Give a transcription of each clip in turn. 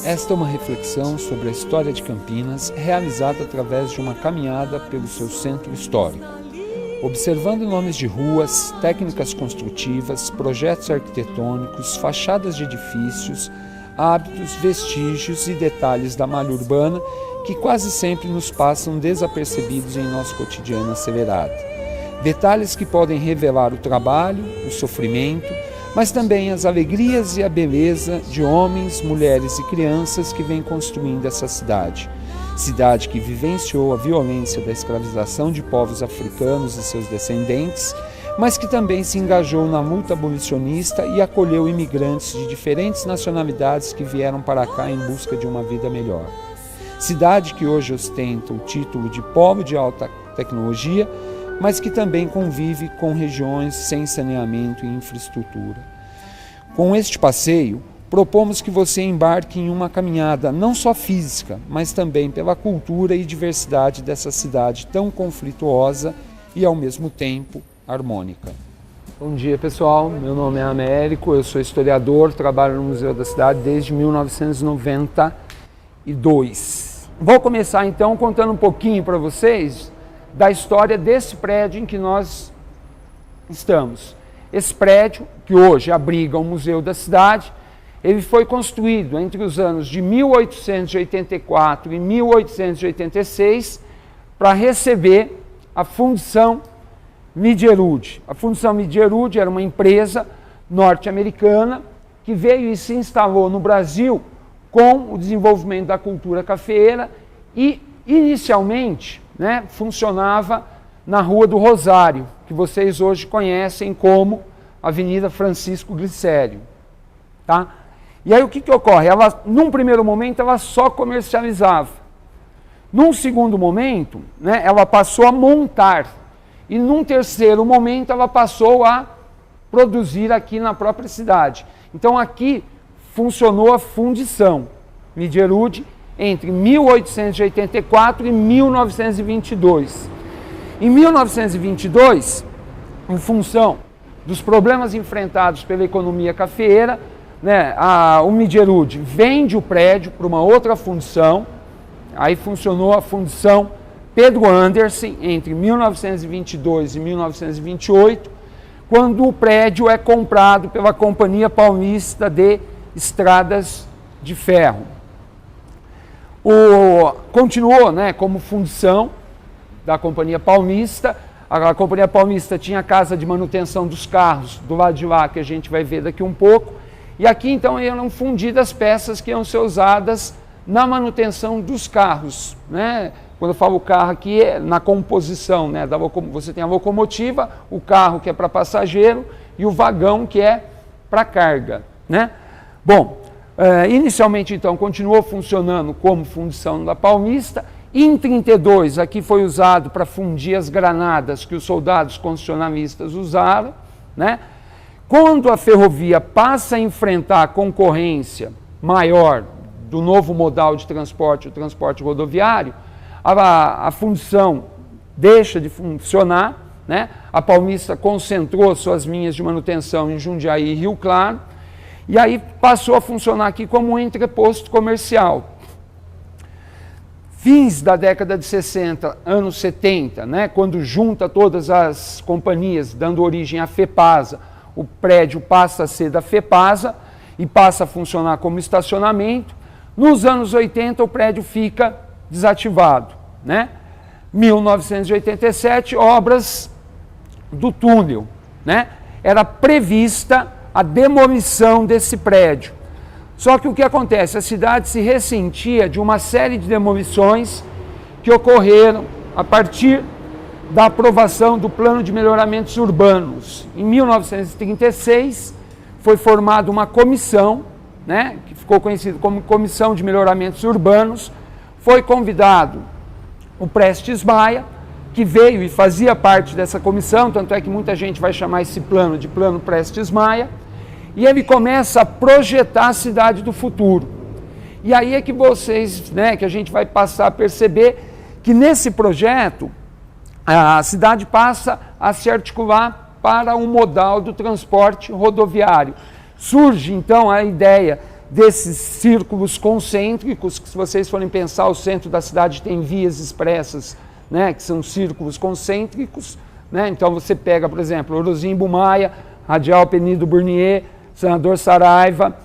Esta é uma reflexão sobre a história de Campinas, realizada através de uma caminhada pelo seu centro histórico, observando nomes de ruas, técnicas construtivas, projetos arquitetônicos, fachadas de edifícios, hábitos, vestígios e detalhes da malha urbana que quase sempre nos passam desapercebidos em nosso cotidiano acelerado. Detalhes que podem revelar o trabalho, o sofrimento, mas também as alegrias e a beleza de homens, mulheres e crianças que vêm construindo essa cidade. Cidade que vivenciou a violência da escravização de povos africanos e seus descendentes, mas que também se engajou na luta abolicionista e acolheu imigrantes de diferentes nacionalidades que vieram para cá em busca de uma vida melhor. Cidade que hoje ostenta o título de polo de alta tecnologia, mas que também convive com regiões sem saneamento e infraestrutura. Com este passeio, propomos que você embarque em uma caminhada não só física, mas também pela cultura e diversidade dessa cidade tão conflituosa e, ao mesmo tempo, harmônica. Bom dia, pessoal. Meu nome é Américo, eu sou historiador, trabalho no Museu da Cidade desde 1992. Vou começar, então, contando um pouquinho para vocês da história desse prédio em que nós estamos. Esse prédio, que hoje abriga o Museu da Cidade, ele foi construído entre os anos de 1884 e 1886 para receber a Fundição Midgerud. A Fundição Midgerud era uma empresa norte-americana que veio e se instalou no Brasil com o desenvolvimento da cultura cafeeira e, inicialmente, funcionava na Rua do Rosário, que vocês hoje conhecem como Avenida Francisco Glicério. Tá? E aí o que ocorre? Ela, num primeiro momento, ela só comercializava. Num segundo momento, ela passou a montar. E num terceiro momento, ela passou a produzir aqui na própria cidade. Então aqui funcionou a fundição Midgerud entre 1884 e 1922. Em 1922, em função dos problemas enfrentados pela economia cafeeira, o Midgerud vende o prédio para uma outra fundição, aí funcionou a fundição Pedro Andersen entre 1922 e 1928, quando o prédio é comprado pela Companhia Paulista de Estradas de Ferro. Continuou como fundição da Companhia Paulista. A Companhia Paulista tinha a casa de manutenção dos carros do lado de lá, que a gente vai ver daqui um pouco. E aqui, então, eram fundidas peças que iam ser usadas na manutenção dos carros. Quando eu falo carro aqui, é na composição. Você tem a locomotiva, o carro que é para passageiro e o vagão que é para carga. Bom, inicialmente, então, continuou funcionando como fundição da Paulista. Em 1932, aqui foi usado para fundir as granadas que os soldados constitucionalistas usaram. Quando a ferrovia passa a enfrentar a concorrência maior do novo modal de transporte, o transporte rodoviário, a fundição deixa de funcionar. A Paulista concentrou suas linhas de manutenção em Jundiaí e Rio Claro, e aí passou a funcionar aqui como um entreposto comercial. Fins da década de 60, anos 70, quando junta todas as companhias, dando origem à FEPASA, o prédio passa a ser da FEPASA e passa a funcionar como estacionamento. Nos anos 80, o prédio fica desativado. né? 1987, obras do túnel, né? Era prevista a demolição desse prédio. Só que o que acontece? A cidade se ressentia de uma série de demolições que ocorreram a partir da aprovação do Plano de Melhoramentos Urbanos. Em 1936, foi formada uma comissão, né, que ficou conhecida como Comissão de Melhoramentos Urbanos. Foi convidado o Prestes Maia, que veio e fazia parte dessa comissão, tanto é que muita gente vai chamar esse plano de Plano Prestes Maia, e ele começa a projetar a cidade do futuro. E aí é que vocês, né, que a gente vai passar a perceber que nesse projeto a cidade passa a se articular para um modal do transporte rodoviário. Surge então a ideia desses círculos concêntricos, que se vocês forem pensar, o centro da cidade tem vias expressas, né, que são círculos concêntricos, né? Então você pega, por exemplo, Orozimbo Maia, Radial Penido Burnier, Senador Saraiva,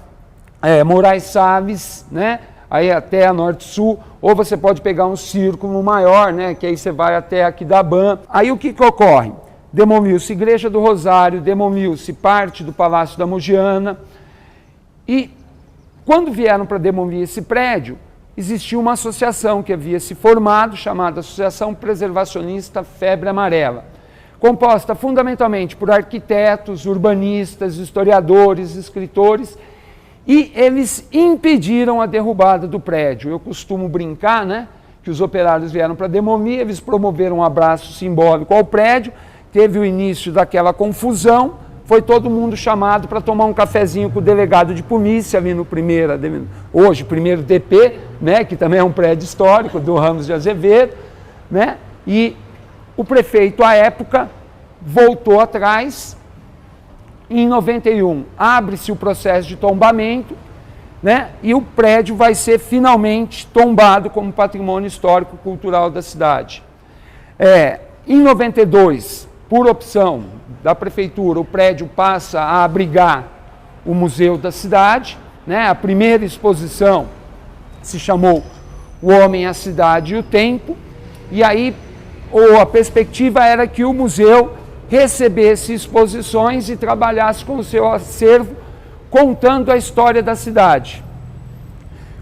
Moraes Salles, né? Aí até a Norte-Sul, ou você pode pegar um círculo maior, né, que aí você vai até Aquidauã. Aí o que ocorre? Demoliu-se Igreja do Rosário, demoliu-se parte do Palácio da Mogiana, e quando vieram para demolir esse prédio, existia uma associação que havia se formado, chamada Associação Preservacionista Febre Amarela, composta fundamentalmente por arquitetos, urbanistas, historiadores, escritores, e eles impediram a derrubada do prédio. Eu costumo brincar, né, que os operários vieram para demolir, eles promoveram um abraço simbólico ao prédio, teve o início daquela confusão, foi todo mundo chamado para tomar um cafezinho com o delegado de polícia ali no hoje primeiro DP, né, que também é um prédio histórico do Ramos de Azevedo, né, e o prefeito à época voltou atrás. Em 91 abre-se o processo de tombamento, né, e o prédio vai ser finalmente tombado como patrimônio histórico cultural da cidade. Em 92, por opção da prefeitura, o prédio passa a abrigar o Museu da Cidade, né? A primeira exposição se chamou O Homem, a Cidade e o Tempo, e aí a perspectiva era que o museu recebesse exposições e trabalhasse com o seu acervo, contando a história da cidade.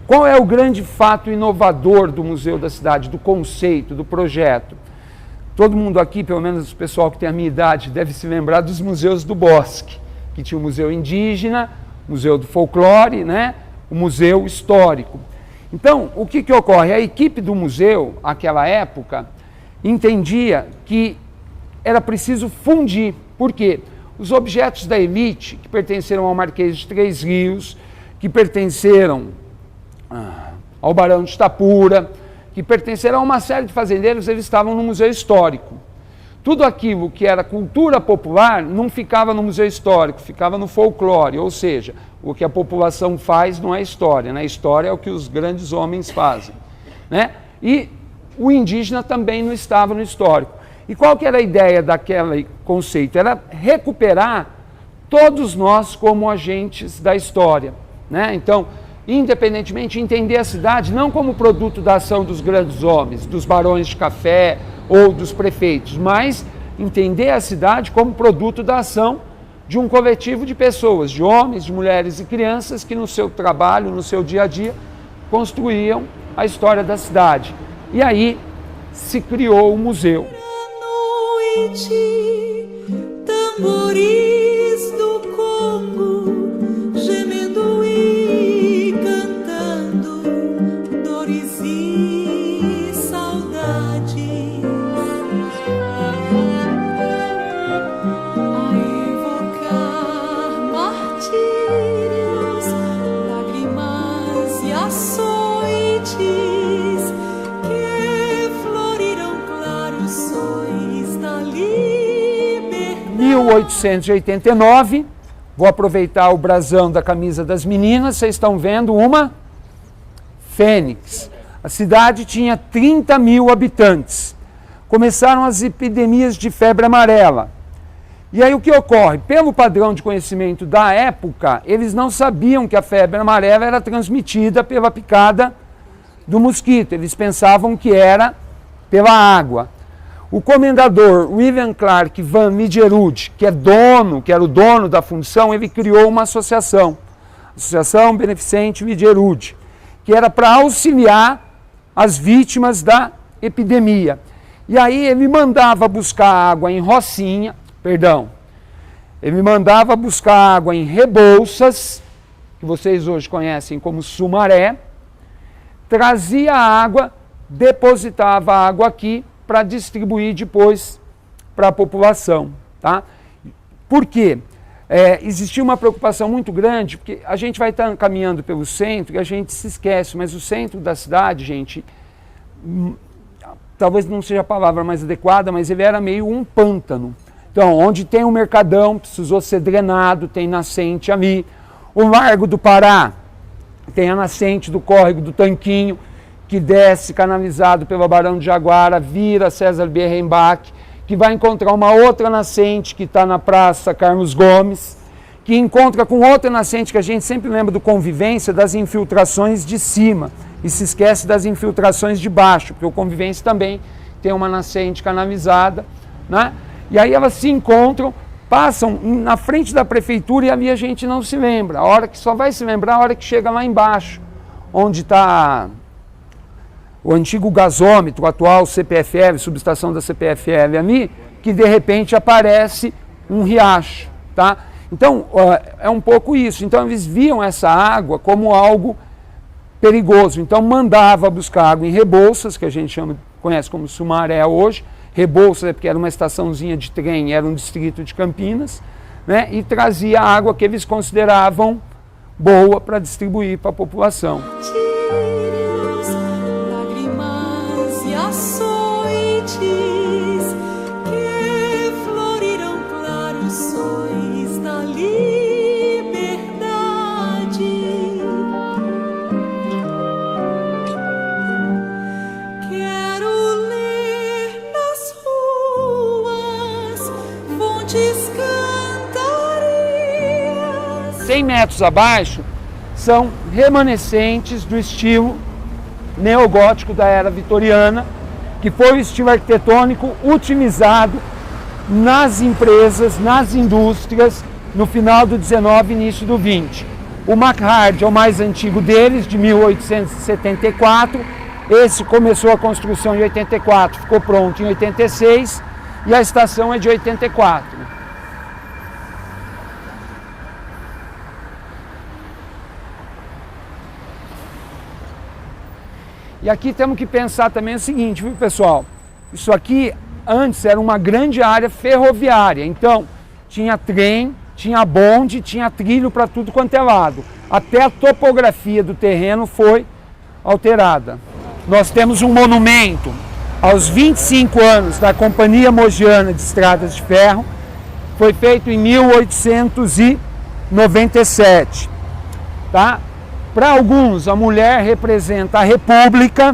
Qual é o grande fato inovador do Museu da Cidade, do conceito, do projeto? Todo mundo aqui, pelo menos o pessoal que tem a minha idade, deve se lembrar dos museus do Bosque, que tinha o Museu Indígena, o Museu do Folclore, né? O Museu Histórico. Então, o que ocorre? A equipe do museu, naquela época, entendia que era preciso fundir. Por quê? Os objetos da elite, que pertenceram ao Marquês de Três Rios, que pertenceram ao Barão de Itapura, que pertenceram a uma série de fazendeiros, eles estavam no Museu Histórico. Tudo aquilo que era cultura popular não ficava no Museu Histórico, ficava no folclore, ou seja, o que a população faz não é história, né? História é o que os grandes homens fazem, né? E o indígena também não estava no histórico. E qual que era a ideia daquele conceito? Era recuperar todos nós como agentes da história, né? Então, independentemente, entender a cidade não como produto da ação dos grandes homens, dos barões de café ou dos prefeitos, mas entender a cidade como produto da ação de um coletivo de pessoas, de homens, de mulheres e crianças que no seu trabalho, no seu dia a dia, construíam a história da cidade. E aí se criou o museu. Tamboris do Congo, gemendo e cantando, dores e saudade, a evocar martírios, lágrimas e açoites que floriram claros sóis da liberdade. 1889, vou aproveitar o brasão da camisa das meninas, vocês estão vendo uma fênix. A cidade tinha 30 mil habitantes. Começaram as epidemias de febre amarela. E aí o que ocorre? Pelo padrão de conhecimento da época, eles não sabiam que a febre amarela era transmitida pela picada do mosquito. Eles pensavam que era pela água. O comendador William Clark Van Midgerud, que era o dono da fundição, ele criou uma associação, Associação Beneficente Midgerud, que era para auxiliar as vítimas da epidemia. E aí ele mandava buscar água em ele mandava buscar água em Rebouças, que vocês hoje conhecem como Sumaré, trazia a água, depositava a água aqui para distribuir depois para a população. Tá? Por quê? Existia uma preocupação muito grande, porque a gente vai estar caminhando pelo centro e a gente se esquece, mas o centro da cidade, gente, talvez não seja a palavra mais adequada, mas ele era meio um pântano. Então, onde tem um mercadão, precisou ser drenado, tem nascente ali. O Largo do Pará tem a nascente do córrego do Tanquinho, que desce canalizado pelo Barão de Jaguara, vira César Berrenbach, que vai encontrar uma outra nascente que está na Praça Carlos Gomes, que encontra com outra nascente que a gente sempre lembra do Convivência, das infiltrações de cima, e se esquece das infiltrações de baixo, porque o Convivência também tem uma nascente canalizada, né? E aí elas se encontram, passam na frente da prefeitura e ali a gente não se lembra. A hora que só vai se lembrar a hora que chega lá embaixo, onde está o antigo gasômetro, o atual CPFL, subestação da CPFL ali, que de repente aparece um riacho, tá? Então, é um pouco isso. Então, eles viam essa água como algo perigoso. Então, mandava buscar água em Rebouças, que a gente conhece como Sumaré hoje. Rebouças é porque era uma estaçãozinha de trem, era um distrito de Campinas, né? E trazia a água que eles consideravam boa para distribuir para a população. Lágrimas e açoites que floriram claros sóis da liberdade. Quero ler nas ruas fontes cantarias. 100 metros abaixo são remanescentes do estilo neogótico da era vitoriana, que foi o estilo arquitetônico utilizado nas empresas, nas indústrias, no final do 19 e início do 20. O Macquard é o mais antigo deles, de 1874. Esse começou a construção em 84, ficou pronto em 86 e a estação é de 84. E aqui temos que pensar também o seguinte, viu, pessoal? Isso aqui antes era uma grande área ferroviária, então tinha trem, tinha bonde, tinha trilho para tudo quanto é lado. Até a topografia do terreno foi alterada. Nós temos um monumento aos 25 anos da Companhia Mogiana de Estradas de Ferro, foi feito em 1897, tá? Para alguns, a mulher representa a república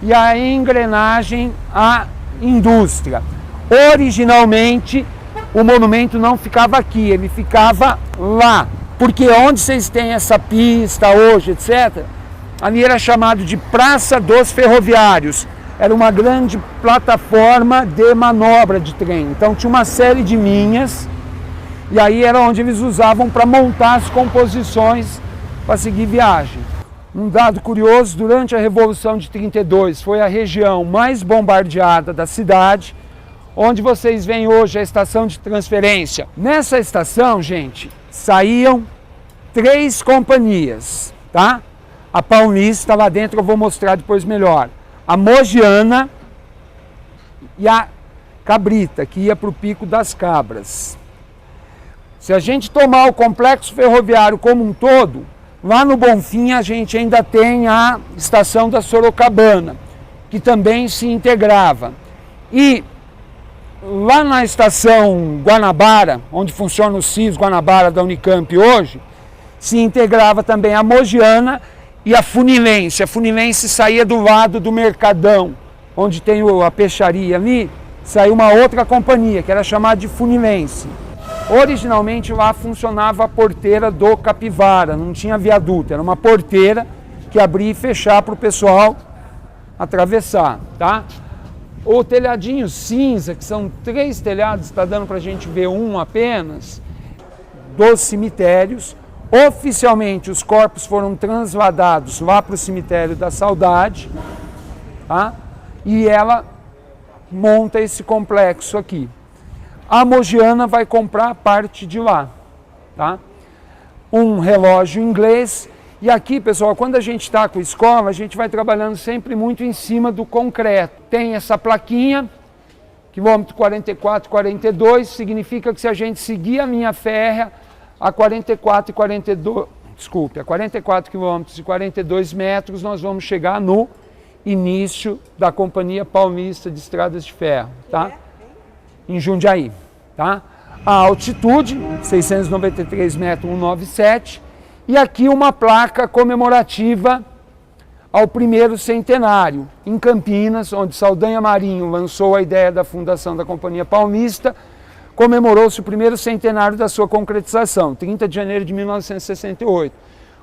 e a engrenagem a indústria. Originalmente, o monumento não ficava aqui, ele ficava lá. Porque onde vocês têm essa pista hoje, etc., ali era chamado de Praça dos Ferroviários. Era uma grande plataforma de manobra de trem. Então tinha uma série de linhas e aí era onde eles usavam para montar as composições para seguir viagem. Um dado curioso, durante a Revolução de 32 foi a região mais bombardeada da cidade, onde vocês veem hoje a estação de transferência. Nessa estação, gente, saíam 3 companhias, tá? A Paulista, lá dentro eu vou mostrar depois melhor. A Mogiana e a Cabrita, que ia para o Pico das Cabras. Se a gente tomar o complexo ferroviário como um todo, lá no Bonfim a gente ainda tem a estação da Sorocabana, que também se integrava. E lá na estação Guanabara, onde funciona o CIS Guanabara da Unicamp hoje, se integrava também a Mogiana e a Funilense. A Funilense saía do lado do Mercadão, onde tem a peixaria ali, saiu uma outra companhia, que era chamada de Funilense. Originalmente lá funcionava a porteira do Capivara, não tinha viaduto, era uma porteira que abria e fechava para o pessoal atravessar, tá? O telhadinho cinza, que são 3 telhados, está dando para a gente ver um apenas, dos cemitérios. Oficialmente, os corpos foram transladados lá para o cemitério da Saudade, tá? E ela monta esse complexo aqui. A Mogiana vai comprar a parte de lá, tá? Um relógio inglês. E aqui, pessoal, quando a gente está com a escola, a gente vai trabalhando sempre muito em cima do concreto. Tem essa plaquinha, quilômetro 44, 42, significa que se a gente seguir a linha férrea, a 44 quilômetros e 42 metros, nós vamos chegar no início da Companhia Paulista de Estradas de Ferro, tá? Em Jundiaí, tá? A altitude, 693 metros, 197, e aqui uma placa comemorativa ao primeiro centenário, em Campinas, onde Saldanha Marinho lançou a ideia da fundação da Companhia Paulista, comemorou-se o primeiro centenário da sua concretização, 30 de janeiro de 1968.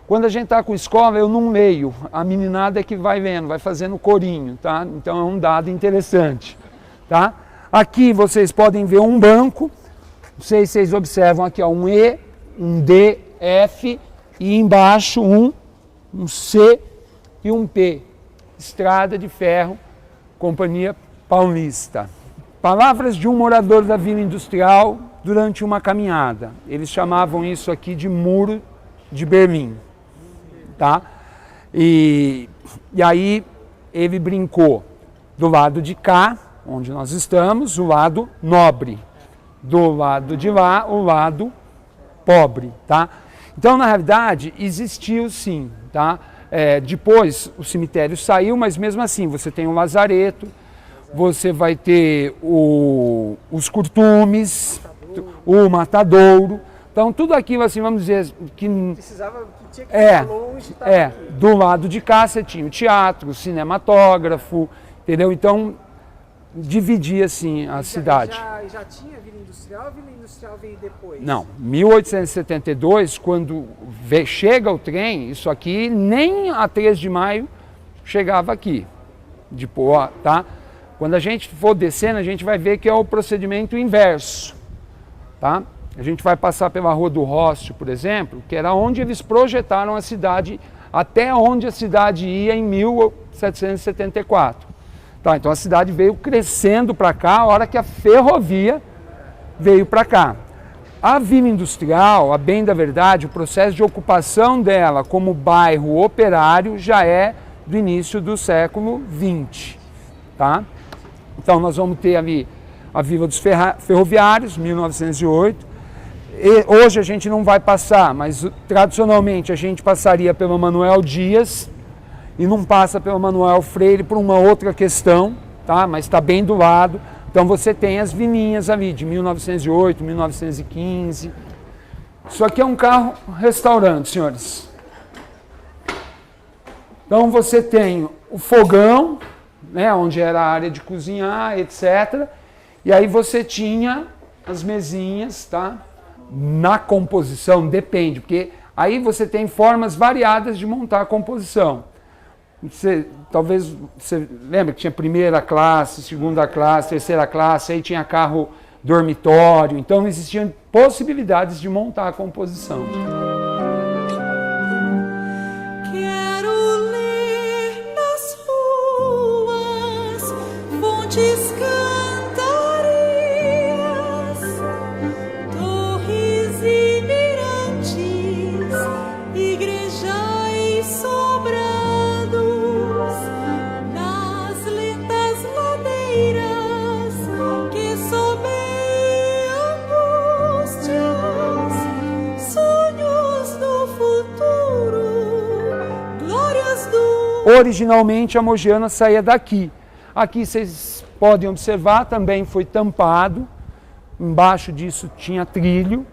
Quando a gente está com escola, eu não leio, a meninada é que vai vendo, vai fazendo corinho, tá? Então é um dado interessante, tá? Aqui vocês podem ver um banco, não sei se vocês observam aqui, ó, um E, um D, F, e embaixo um C e um P, Estrada de Ferro, Companhia Paulista. Palavras de um morador da Vila Industrial durante uma caminhada. Eles chamavam isso aqui de Muro de Berlim, tá? E aí ele brincou do lado de cá, onde nós estamos, o lado nobre. Do lado de lá, o lado pobre, tá? Então, na realidade, existiu sim, tá? Depois o cemitério saiu, mas mesmo assim, você tem o lazareto, você vai ter os curtumes, o matadouro. Então, tudo aquilo, assim, vamos dizer, que precisava, que tinha que ficar longe. Do lado de cá você tinha o teatro, o cinematógrafo, entendeu? Então, dividia, assim, a cidade. Já tinha Vila Industrial ou a Vila Industrial veio depois? Não, 1872, quando chega o trem, isso aqui, nem a 3 de maio chegava aqui. Depois, tá? Quando a gente for descendo, a gente vai ver que é o procedimento inverso, tá? A gente vai passar pela Rua do Rócio, por exemplo, que era onde eles projetaram a cidade, até onde a cidade ia em 1774. Tá, então a cidade veio crescendo para cá, a hora que a ferrovia veio para cá. A Vila Industrial, a bem da verdade, o processo de ocupação dela como bairro operário já é do início do século XX, tá? Então nós vamos ter ali a Vila dos Ferroviários, 1908. E hoje a gente não vai passar, mas tradicionalmente a gente passaria pelo Manuel Dias e não passa pelo Manuel Freire por uma outra questão, tá? Mas está bem do lado. Então você tem as vilinhas ali de 1908, 1915. Isso aqui é um carro-restaurante, senhores. Então você tem o fogão, né, onde era a área de cozinhar, etc. E aí você tinha as mesinhas, tá? Na composição, depende, porque aí você tem formas variadas de montar a composição. Talvez você lembra que tinha primeira classe, segunda classe, terceira classe, aí tinha carro dormitório, então existiam possibilidades de montar a composição. Quero ler nas ruas fontes cantarias, torres e mirantes, igrejais sobrados, nas lentas ladeiras que sobem angústias, sonhos do futuro, glórias do... Originalmente a Mogiana saía daqui. Aqui vocês podem observar, também foi tampado. Embaixo disso tinha trilho.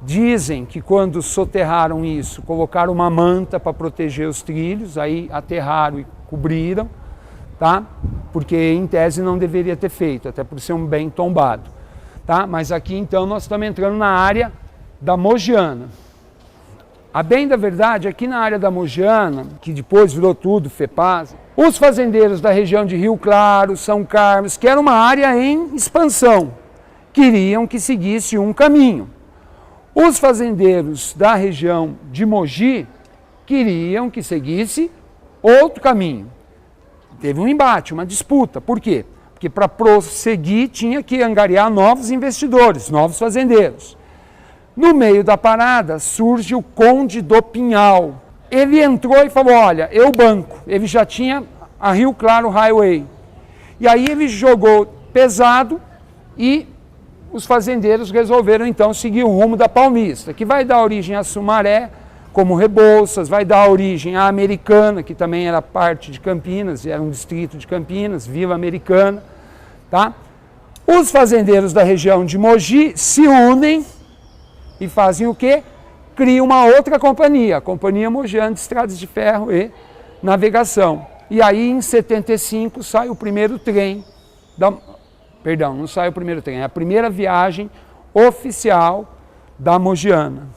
Dizem que quando soterraram isso, colocaram uma manta para proteger os trilhos, aí aterraram e cobriram, tá? Porque em tese não deveria ter feito, até por ser um bem tombado, tá? Mas aqui então nós estamos entrando na área da Mogiana. A bem da verdade, aqui na área da Mogiana, que depois virou tudo FEPASA, Os fazendeiros da região de Rio Claro, São Carlos, que era uma área em expansão, queriam que seguisse um caminho. Os fazendeiros da região de Mogi queriam que seguisse outro caminho. Teve um embate, uma disputa. Por quê? Porque para prosseguir tinha que angariar novos investidores, novos fazendeiros. No meio da parada surge o Conde do Pinhal. Ele entrou e falou, olha, eu banco. Ele já tinha a Rio Claro Highway. E aí ele jogou pesado e os fazendeiros resolveram então seguir o rumo da Paulista, que vai dar origem a Sumaré, como Rebouças, vai dar origem à Americana, que também era parte de Campinas, era um distrito de Campinas, Vila Americana. Tá? Os fazendeiros da região de Mogi se unem e fazem o quê? Criam uma outra companhia, a Companhia Mogiana de Estradas de Ferro e Navegação. E aí, em 75, sai o primeiro trem, perdão, não sai o primeiro trem, é a primeira viagem oficial da Mogiana.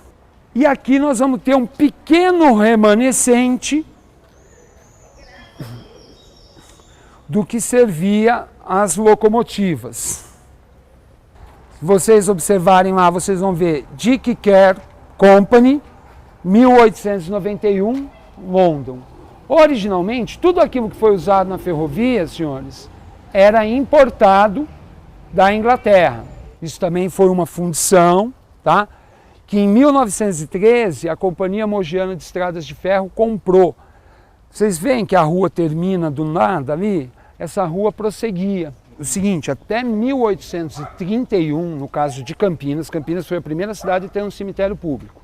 E aqui nós vamos ter um pequeno remanescente do que servia as locomotivas. Se vocês observarem lá, vocês vão ver Dick Care Company, 1891, London. Originalmente, tudo aquilo que foi usado na ferrovia, senhores, era importado da Inglaterra. Isso também foi uma fundição, tá? Que em 1913 a Companhia Mogiana de Estradas de Ferro comprou. Vocês veem que a rua termina do nada ali? Essa rua prosseguia. O seguinte, até 1831, no caso de Campinas, Campinas foi a primeira cidade a ter um cemitério público.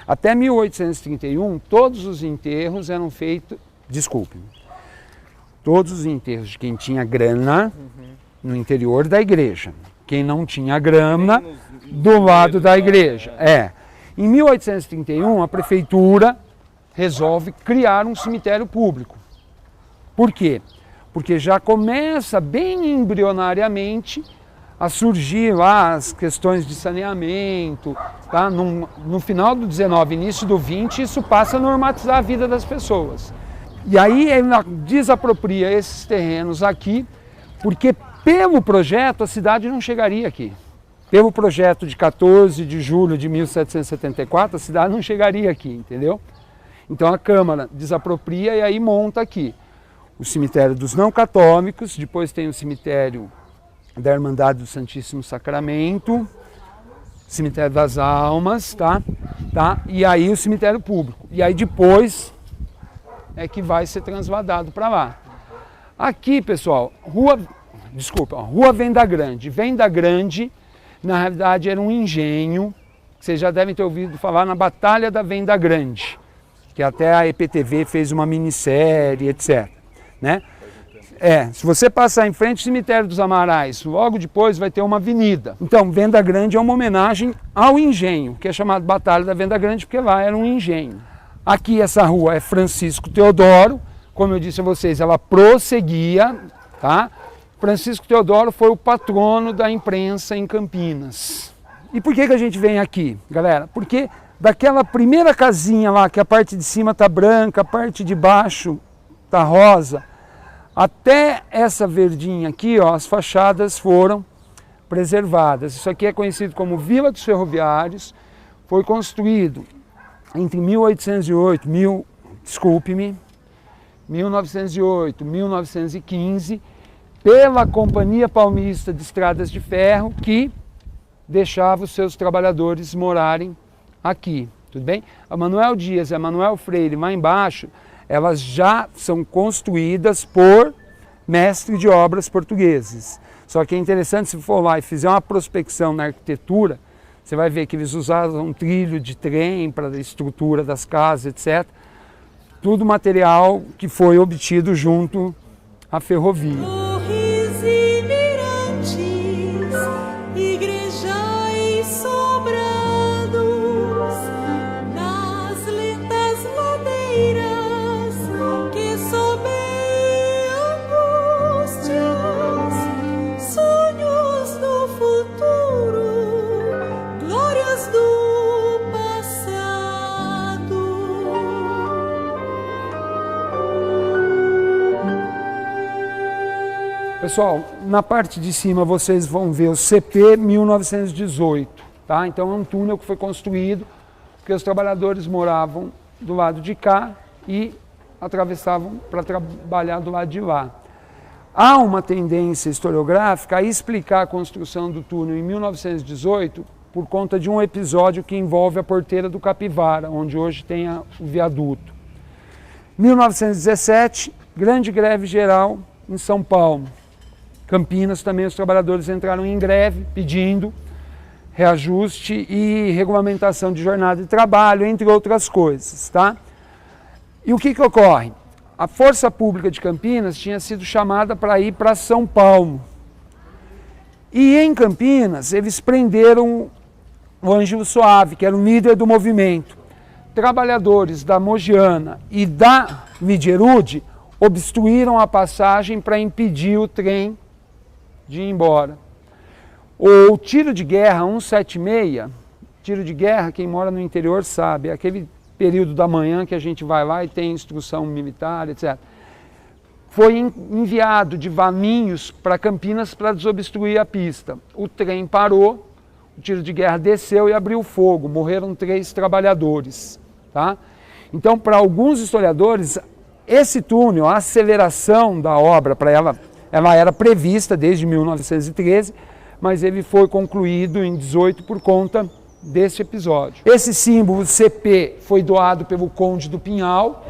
Até 1831, todos os enterros eram feitos, todos os enterros de quem tinha grana no interior da igreja. Quem não tinha grana, do lado da igreja. Em 1831, a prefeitura resolve criar um cemitério público. Por quê? Porque já começa bem embrionariamente a surgir lá as questões de saneamento. Tá? No final do 19, início do 20, isso passa a normatizar a vida das pessoas. E aí ele desapropria esses terrenos aqui, porque pelo projeto a cidade não chegaria aqui. Pelo projeto de 14 de julho de 1774, a cidade não chegaria aqui, entendeu? Então a Câmara desapropria e aí monta aqui o cemitério dos não católicos, depois tem o cemitério da Irmandade do Santíssimo Sacramento, cemitério das Almas, tá? E aí o cemitério público. E aí depois é que vai ser transladado para lá. Aqui, pessoal, Rua Venda Grande. Venda Grande, na realidade, era um engenho, que vocês já devem ter ouvido falar na Batalha da Venda Grande, que até a EPTV fez uma minissérie, etc. Né? Se você passar em frente ao cemitério dos Amarais, logo depois vai ter uma avenida. Então, Venda Grande é uma homenagem ao engenho, que é chamado Batalha da Venda Grande, porque lá era um engenho. Aqui essa rua é Francisco Teodoro, como eu disse a vocês, ela prosseguia, tá? Francisco Teodoro foi o patrono da imprensa em Campinas. E por que a gente vem aqui, galera? Porque daquela primeira casinha lá, que a parte de cima tá branca, a parte de baixo tá rosa, até essa verdinha aqui, ó, as fachadas foram preservadas. Isso aqui é conhecido como Vila dos Ferroviários, foi construído entre 1908 e 1915, pela Companhia Paulista de Estradas de Ferro, que deixava os seus trabalhadores morarem aqui, tudo bem? A Manuel Dias e a Manuel Freire, lá embaixo, elas já são construídas por mestres de obras portugueses. Só que é interessante, se for lá e fizer uma prospecção na arquitetura, você vai ver que eles usavam um trilho de trem para a estrutura das casas, etc. Tudo material que foi obtido junto à ferrovia. Torres e mirantes, igrejais sobrados, nas lentas ladeiras que sob angústias, sonhos do futuro, glórias do passado. Pessoal, na parte de cima vocês vão ver o CP 1918, tá? Então é um túnel que foi construído porque os trabalhadores moravam do lado de cá e atravessavam para trabalhar do lado de lá. Há uma tendência historiográfica a explicar a construção do túnel em 1918 por conta de um episódio que envolve a Porteira do Capivara, onde hoje tem o viaduto. 1917, grande greve geral em São Paulo. Campinas também os trabalhadores entraram em greve pedindo reajuste e regulamentação de jornada de trabalho, entre outras coisas, tá? E o que ocorre? A Força Pública de Campinas tinha sido chamada para ir para São Paulo. E em Campinas eles prenderam o Ângelo Soave, que era o líder do movimento. Trabalhadores da Mogiana e da Migerud obstruíram a passagem para impedir o trem de ir embora. O tiro de guerra 176, tiro de guerra, quem mora no interior sabe, é aquele período da manhã que a gente vai lá e tem instrução militar, etc. Foi enviado de Valinhos para Campinas para desobstruir a pista. O trem parou, o tiro de guerra desceu e abriu fogo, morreram 3 trabalhadores. Tá? Então, para alguns historiadores, esse túnel, a aceleração da obra para ela era prevista desde 1913, mas ele foi concluído em 18 por conta desse episódio. Esse símbolo CP foi doado pelo Conde do Pinhal.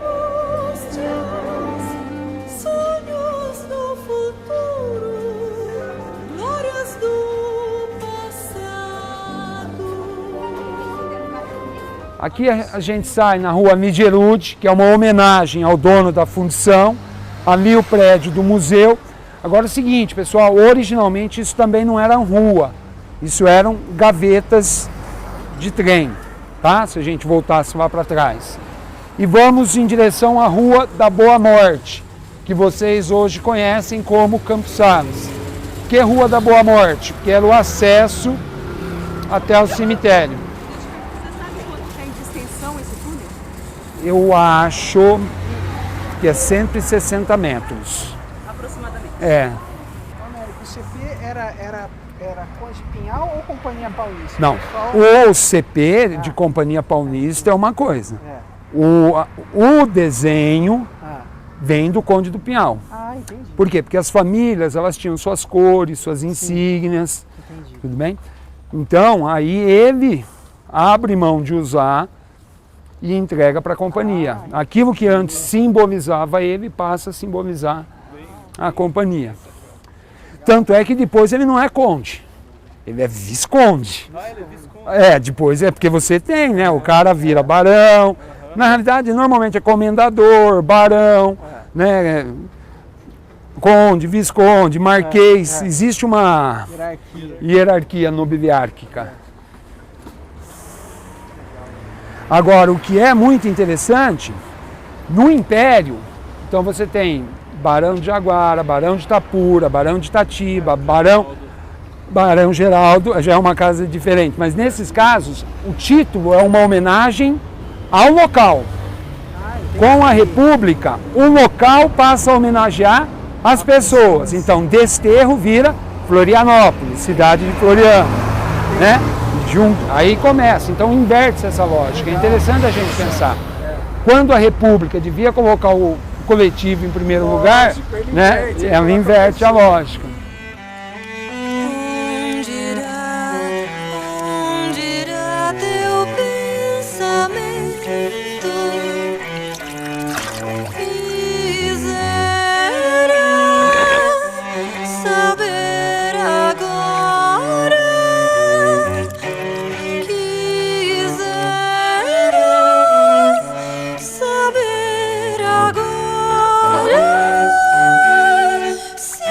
Sonhos do futuro, glórias do passado. Aqui a gente sai na rua Migerud, que é uma homenagem ao dono da fundição, ali o prédio do museu. Agora é o seguinte, pessoal, originalmente isso também não era rua, isso eram gavetas de trem, tá? Se a gente voltasse lá para trás. E vamos em direção à Rua da Boa Morte, que vocês hoje conhecem como Campos Sales. Por que Rua da Boa Morte? Porque era o acesso até o cemitério. Você sabe quanto tem de extensão esse túnel? Eu acho que é 160 metros. Aproximadamente. É, Américo, o CP era Conde Pinhal ou Companhia Paulista? não. Pessoal, O CP de Companhia Paulista é uma coisa. É. O desenho Ah. vem do Conde do Pinhal. Entendi. Por quê? Porque as famílias, elas tinham suas cores, suas insígnias, Entendi. tudo bem? Então, aí ele abre mão de usar e entrega para a companhia. Aquilo que antes simbolizava ele passa a simbolizar a companhia. Tanto é que depois ele não é conde, ele é visconde. Depois é porque você tem, né? O cara vira barão. Na realidade, normalmente é comendador, barão, né? Conde, visconde, marquês. Existe uma hierarquia nobiliárquica. Agora, o que é muito interessante, no Império, então você tem Barão de Jaguara, Barão de Itapura, Barão de Itatiba, Barão Geraldo, já é uma casa diferente, mas nesses casos o título é uma homenagem ao local. Com a República, o local passa a homenagear as pessoas. Então, Desterro vira Florianópolis, cidade de Floriano, né? Aí começa, então inverte-se essa lógica. É interessante a gente pensar. Quando a República devia colocar o coletivo em primeiro lugar, né? Ela inverte a lógica. Onde irá teu pensamento? Quisera saber agora. Quisera saber agora. Se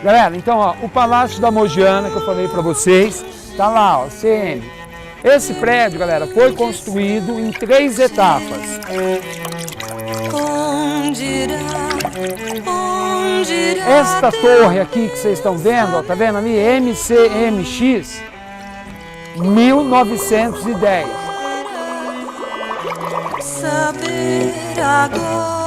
Galera, então, ó, o Palácio da Mogiana, que eu falei para vocês, tá lá, ó, CM. Esse prédio, galera, foi construído em 3 etapas. Esta torre aqui que vocês estão vendo, ó, tá vendo ali? MCMX 1910. Saber agora.